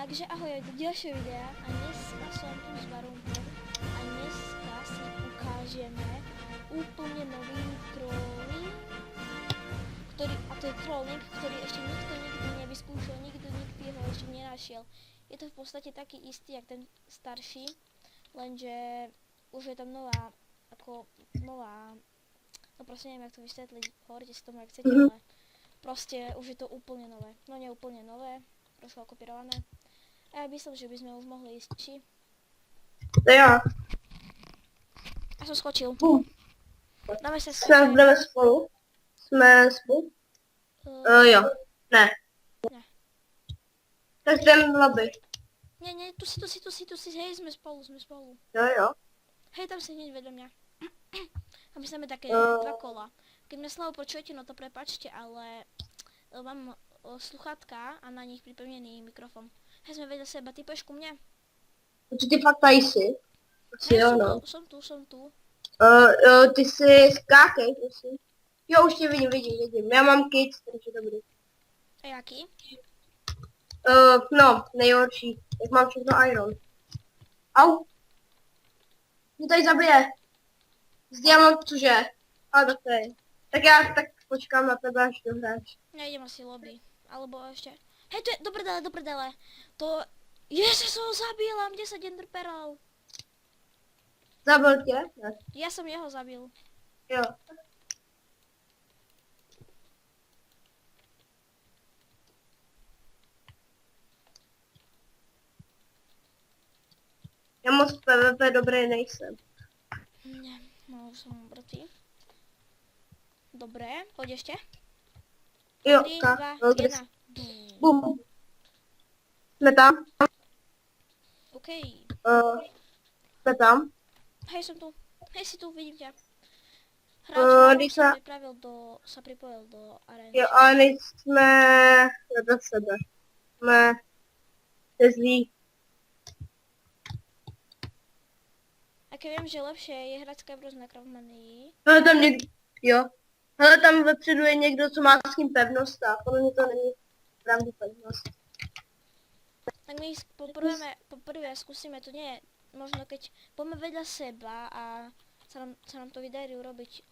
Takže ahoj do ďalšieho videa a dneska som tu s Varumpom a dneska si ukážeme úplne nový trolling, a to je trolling, ktorý ešte nikto nikdy nevyskúšal, nikdy ho ešte nenašiel. Je to v podstate taký istý, jak ten starší, lenže už je tam nová, no proste neviem, jak to vysvetliť, hovorite si tomu, jak chcete, ale proste už je to úplne nové, no nie úplne nové, trošku okopírované. A ja myslím, že by sme už mohli ísť, či? To jo. Ja som skočil. Dáme sa Budeme spolu. Jsme spolu? Jo. Ne. Ne. Tak jdem lobby. Nie, tu si, hej, sme spolu. Jo. Hej, tam si hneď vedľa mňa. A my sme také dva kola. Keď mňa slovo počujete, no to prepáčte, ale mám sluchátka a na nich pripevnený mikrofon. Hej, sme vedľa seba, ty pôjdeš ku mne? Ty fakt tady jsi? Hej, Jo, som tu. ty si skákej, prosím. Jo, už tě vidím. Já mám kit, takže dobrý. A jaký? No, nejhorší. Jak mám všechno iron. Au. Mě tady zabije. Z diamant, cože? A tak to je. Tak já tak počkám na tebe, až dohráš. Ja idem asi lobby. Alebo ešte... Hej, to je do prdele. To... Ježe, som ho zabil, mám 10 enderperlov. Zabil tě? Ne. Ja som jeho zabil. Jo. Já moc PvP dobrý nejsem. Nie, no už som mŕtvý. Dobre, poď ešte. Jo, 3, 2, 1. Bum. Jsme tam? OK. Jsme tam? Hej, som tu. Hej, si tu, vidím ťa. Hráč sa pripojil do arény. Jo, ale my jsme vedle sebe. Jsme zlí. A keď viem, že lepšie je hrať Skybros na Craftmanii. Hele tam někdo, jo. Hele tam vepředu je někdo, co má s tím pevnost a podle mě to není pravdu pevnost. Tak my poprvé skúsime, to nie je, možno keď poďme vedľa seba a sa nám to vydarí urobiť.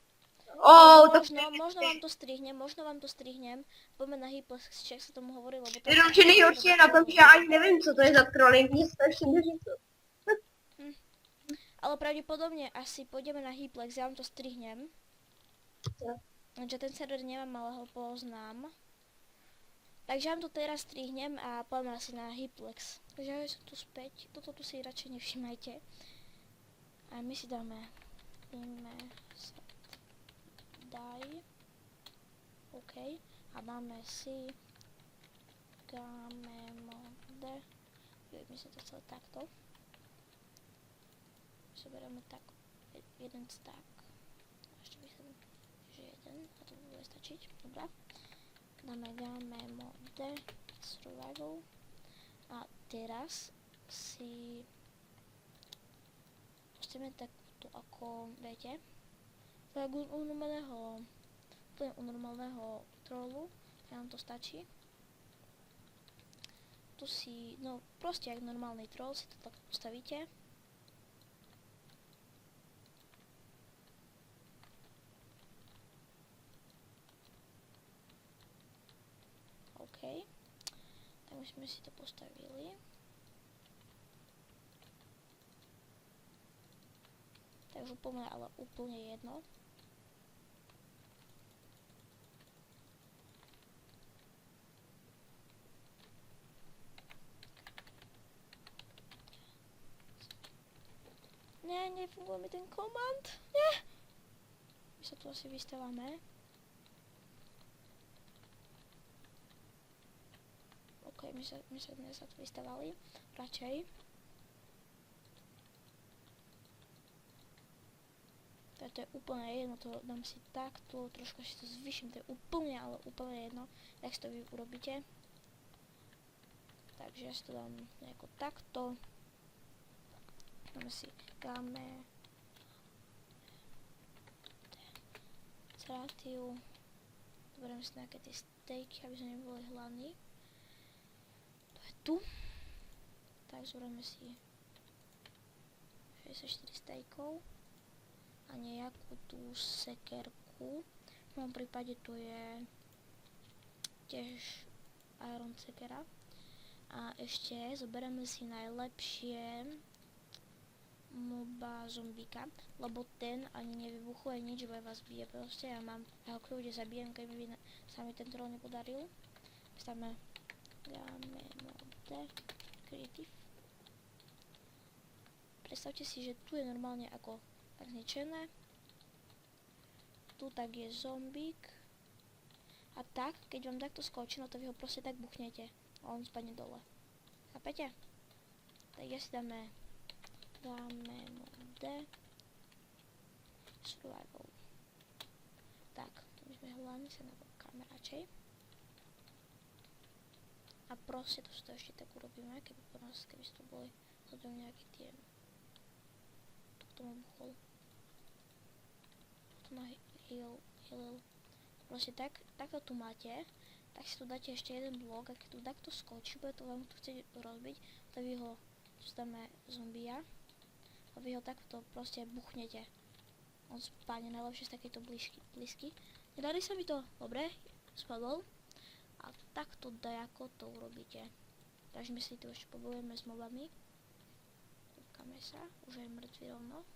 Možno vám to strihnem, poďme na Hyplex, či jak sa tomu hovorilo. Jenomže nejhorší je na tom, že já ani nevím, co to je za trolling, nic strašně neřekl. Ale pravdepodobne asi pôjdeme na Hyplex, ja vám to strihnem. Ja. Takže ten server nemám, ale ho poznám. Takže ja vám to teraz strihnem a poďme asi na Hyplex. Takže ja som tu späť, toto tu si radšej nevšimajte. A my si dáme die. OK. A dáme si mode. My sa to celé takto. Zoberieme tak jeden stack. Ešte myslím, že jeden a to bude stačiť. Dobre. Dáme mode survival. A teraz si pustíme takto ako, viete, tak normálneho trollu, tak nám to stačí. Tu si, no proste jak normálny troll si to tak postavíte. OK. Tak my sme si to postavili. Takže úplne, ale úplne jedno. Ne, nefunguje mi ten komand. Nie. My sa tu asi vystávame. OK, my sa dnes tu vystavali, radšej. To je úplne jedno, to dám si takto, trošku si to zvyším, to je úplne, ale úplne jedno, jak si to vy urobíte. Takže ja si to dám nejako takto. Dáme si cerátiu. Doberiem si nejaké tie stejky, aby sme neboli hladní. Tu. Tak, zoberieme si 64 stejkov a nejakú tú sekerku. V mojom prípade to je tiež iron sekera. A ešte zoberieme si najlepšie moba zombíka, lebo ten ani nevybuchuje nič, bo vás bije proste. Ja ho kľudne zabijem, keby by sa mi ten troll nepodaril. Stavme dáme mode creative. Predstavte si, že tu je normálne ako tak zničené. Tu tak je zombík. A tak, keď vám takto skočí, no to vy ho proste tak buchnete. A on spadne dole. Chápete? Tak ja si dáme mode survival. Tak, tu by sme hlavne sa nabokáme radšej. A proste to ešte tak urobíme, keby to boli hľadom nejaké tie... Toto ma buchol. Toto ma healil. Proste takto tu máte, tak si tu dáte ešte jeden blok a keď tu takto skočí, bude to vám tu chcieť rozbiť, tak vy ho dáme zombia a vy ho takto proste buchnete. On spadne najlepšie z takejto blízky. Nedali sa mi to, dobre, spadol. A takto dajako to urobíte. Takže my si tu ešte pobojujeme s mobami. Kúkame sa, už je mŕtvy rovno.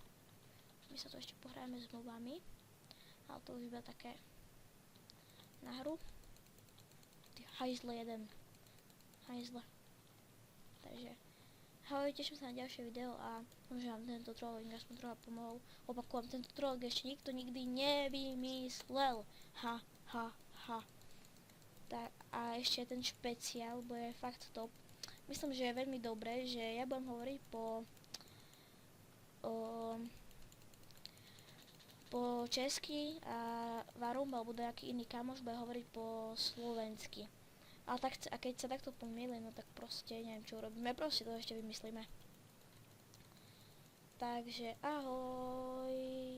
My sa tu ešte pohrajeme s mobami. Ale to už iba také na hru. Ty hajzle jeden. Hajzle. Takže ahoj, teším sa na ďalšie video a dúfam, že vám tento trolling aspoň trocha pomohol. Opakujem, tento trolling ešte nikto nikdy nevymyslel. Ha, ha, ha. Tak, a ešte ten špeciál bude fakt top. Myslím, že je veľmi dobré, že ja budem hovoriť po česky a Varum alebo nejaký iný kamoš bude hovoriť po slovensky. A keď sa takto pomýli, no tak proste neviem čo urobíme, proste to ešte vymyslíme. Takže ahoj.